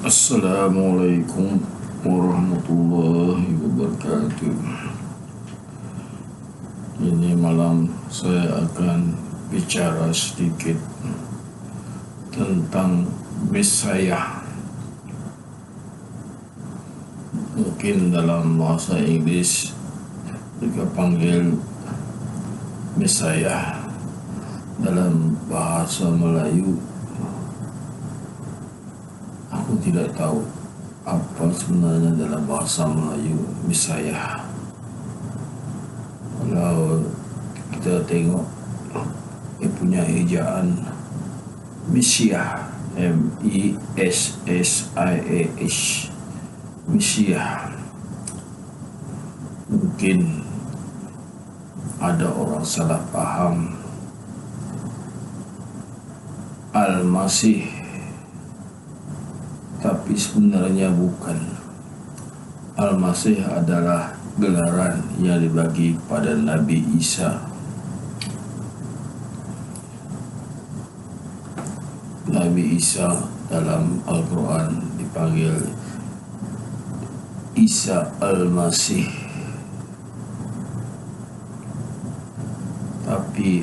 Assalamualaikum warahmatullahi wabarakatuh. Ini malam saya akan bicara sedikit tentang Messiah. Mungkin dalam bahasa Inggris juga panggil Messiah. Dalam bahasa Melayu aku tidak tahu apa sebenarnya dalam bahasa Melayu Messiah. Kalau kita tengok dia punya ejaan Messiah, M-I-S-S-I-A-H, Messiah. Mungkin ada orang salah paham Al-Masih, tapi sebenarnya bukan. Al-Masih adalah gelaran yang dibagi kepada Nabi Isa. Nabi Isa dalam Al-Quran dipanggil Isa Al-Masih. Tapi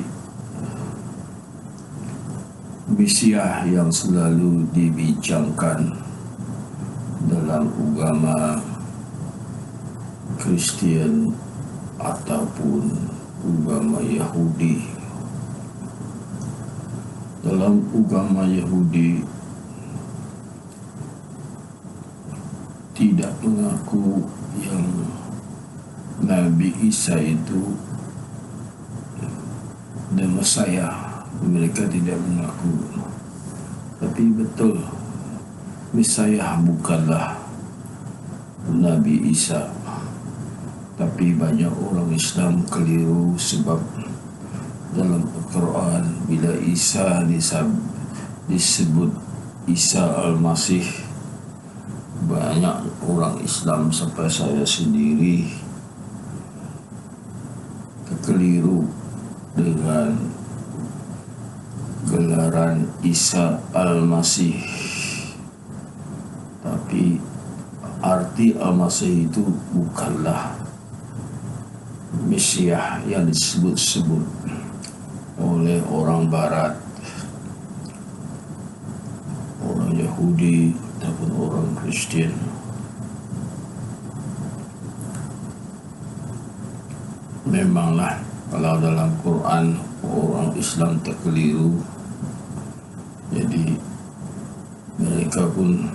Mesiah yang selalu dibincangkan dalam agama Kristian ataupun agama Yahudi. Dalam agama Yahudi tidak mengaku yang Nabi Isa itu the Messiah. Mereka tidak mengaku. Tapi betul, Messiah bukanlah Nabi Isa. Tapi banyak orang Islam keliru sebab dalam Al-Quran bila Isa disebut Isa Al-Masih, banyak orang Islam sampai saya sendiri keliru dengan gelaran Isa Al-Masih. Tapi arti Al-Masih itu bukanlah Mesiah yang disebut-sebut oleh orang Barat, orang Yahudi ataupun orang Kristian. Memanglah kalau dalam Quran orang Islam terkeliru, jadi mereka pun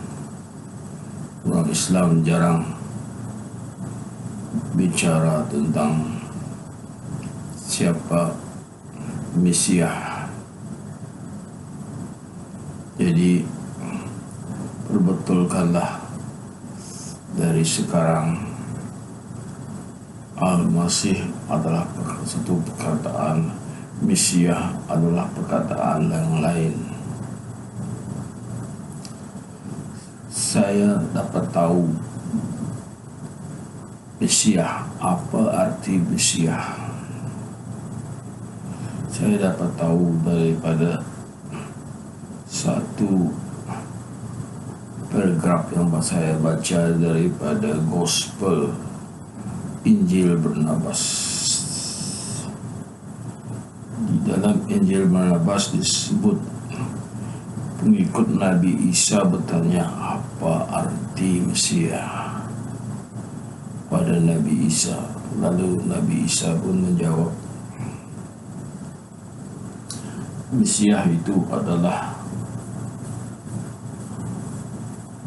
orang Islam jarang bicara tentang siapa Mesiah. Jadi perbetulkanlah dari sekarang, Al-Masih adalah satu perkataan, Mesiah adalah perkataan yang lain. Saya dapat tahu Mesiah, apa arti Mesiah. Saya dapat tahu daripada satu paragraf yang saya baca daripada Gospel Injil Barnabas. Di dalam Injil Barnabas disebut pengikut Nabi Isa bertanya apa arti Mesiah pada Nabi Isa. Lalu Nabi Isa pun menjawab, Mesiah itu adalah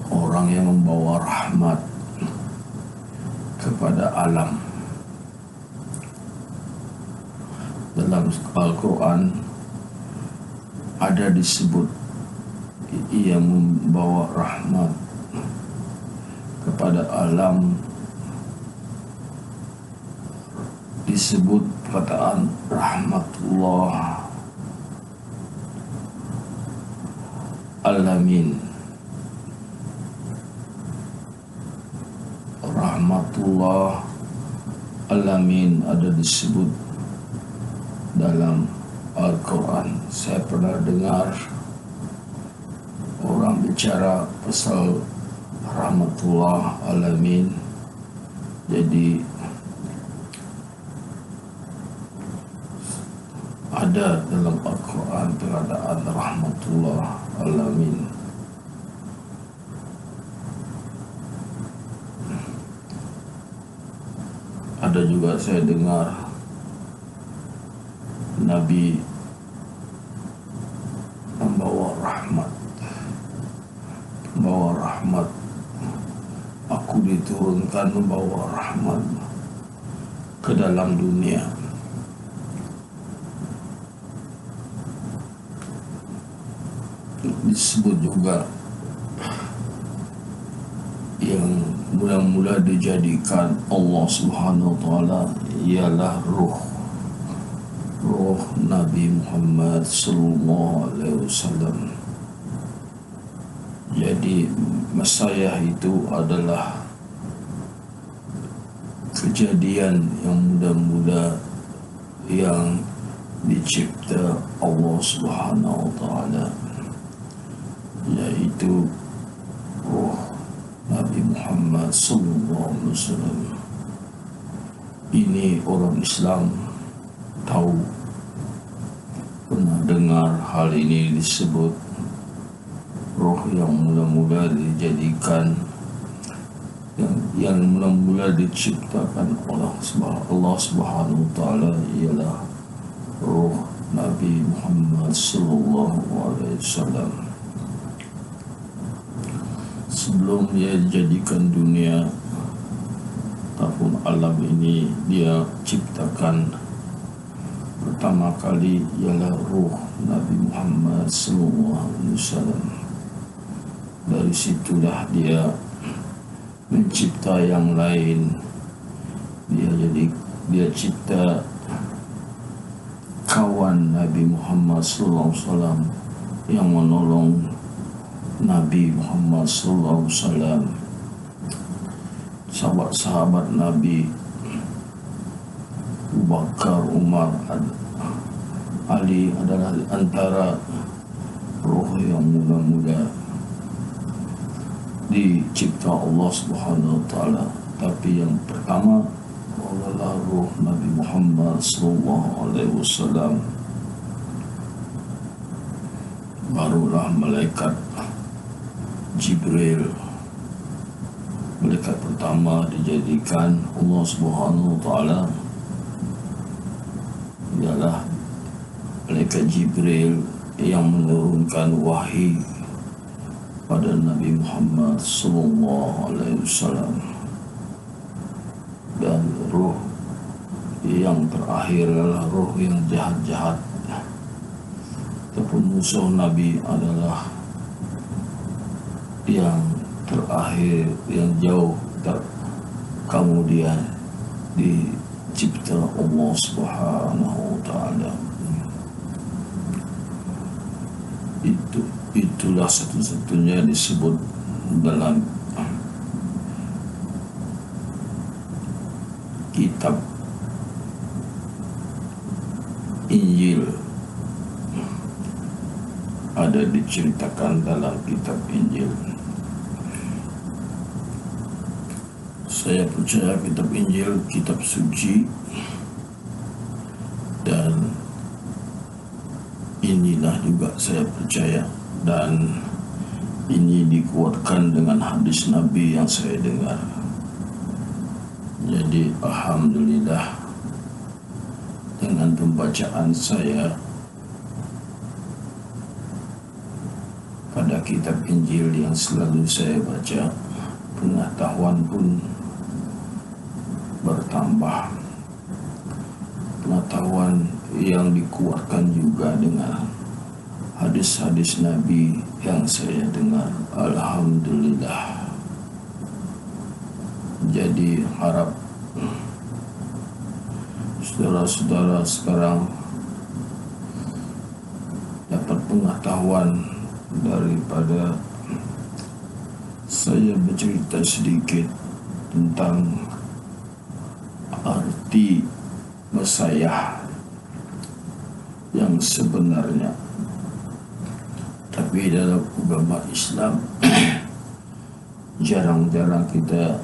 orang yang membawa rahmat kepada alam. Dalam Al-Quran ada disebut ia membawa rahmat kepada alam, disebut perkataan rahmatullah alamin. Rahmatullah alamin ada disebut dalam Al-Quran. Saya pernah dengar orang bicara pasal rahmatullah alamin. Jadi ada dalam Al-Quran keadaan rahmatullah alamin. Ada juga saya dengar Nabi membawa rahmat. Aku diturunkan membawa rahmat ke dalam dunia. Disebut juga yang mula-mula dijadikan Allah Subhanahu wa Ta'ala ialah ruh Nabi Muhammad sallallahu alaihi wasallam. Jadi Mesias itu adalah kejadian yang muda-muda yang dicipta Allah Subhanahu wa Ta'ala, yaitu ruh Nabi Muhammad sallallahu alaihi wasallam. Ini orang Islam tahu, pernah dengar hal ini disebut roh yang mula-mula dijadikan, yang mula-mula diciptakan oleh Allah Subhanahu wa Ta'ala ialah roh Nabi Muhammad sallallahu alaihi wasallam. Sebelum dia dijadikan dunia ataupun alam ini, dia ciptakan pertama kali ialah ruh Nabi Muhammad sallallahu alaihi wasallam. Dari situlah dia mencipta yang lain. Dia cipta kawan Nabi Muhammad sallallahu alaihi wasallam yang menolong Nabi Muhammad sallallahu alaihi wasallam. Sahabat-sahabat Nabi Abu Bakar, Umar, Ali adalah antara roh yang muda-muda dicipta Allah Subhanahu wa Ta'ala. Tapi yang pertama adalah roh Nabi Muhammad sallallahu alaihi wasallam. Barulah malaikat Jibril, malaikat pertama dijadikan Allah Subhanahu wa Ta'ala ialah malaikat Jibril yang menurunkan wahyu pada Nabi Muhammad sallallahu alaihi wasallam. Dan roh yang terakhir adalah roh yang jahat-jahat ataupun musuh Nabi adalah yang terakhir, yang jauh kemudian dicipta Allah Subhanahu wa Ta'ala. Itulah satu-satunya disebut dalam kitab Injil, ada diceritakan dalam kitab Injil. Saya percaya kitab Injil kitab suci, dan inilah juga saya percaya, dan ini dikuatkan dengan hadis Nabi yang saya dengar. Jadi alhamdulillah dengan pembacaan saya pada kitab Injil yang selalu saya baca, pengetahuan pun bertambah. Pengetahuan yang dikuatkan juga dengan hadis-hadis Nabi yang saya dengar. Alhamdulillah. Jadi harap saudara-saudara sekarang dapat pengetahuan daripada saya bercerita sedikit tentang arti Mesias yang sebenarnya. Tapi dalam agama Islam jarang-jarang kita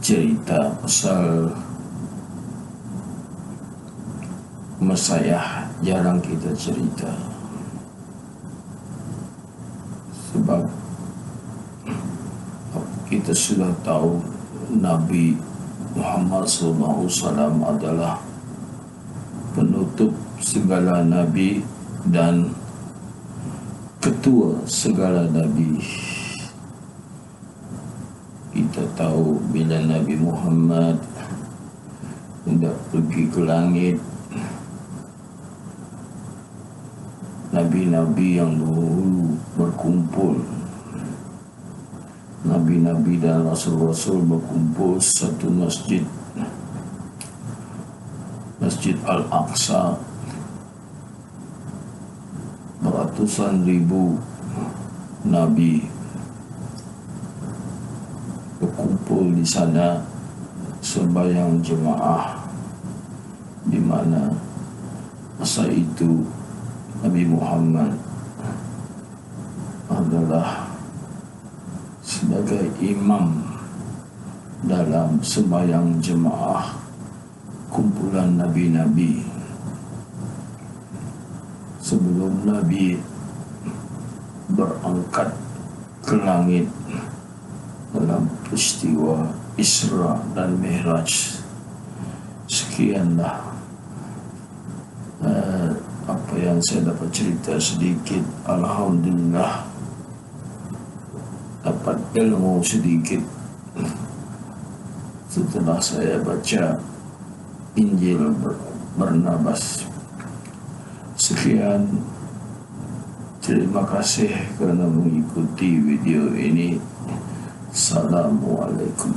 cerita pasal Mesias, jarang kita cerita. Sebab kita sudah tahu Nabi Muhammad SAW adalah penutup segala Nabi dan ketua segala Nabi. Kita tahu bila Nabi Muhammad hendak pergi ke langit, Nabi-Nabi yang dahulu berkumpul, Nabi-Nabi dan Rasul-Rasul berkumpul satu masjid, Masjid Al-Aqsa. Beratusan ribu Nabi berkumpul di sana sembahyang jemaah, di mana masa itu Nabi Muhammad adalah sebagai imam dalam sembahyang jemaah kumpulan Nabi-Nabi. Sebelum Nabi berangkat ke langit dalam peristiwa Isra dan Mi'raj. Sekianlah apa yang saya dapat cerita sedikit. Alhamdulillah dapat ilmu sedikit setelah saya baca Injil Barnabas. Sekian, terima kasih kerana mengikuti video ini. Assalamualaikum.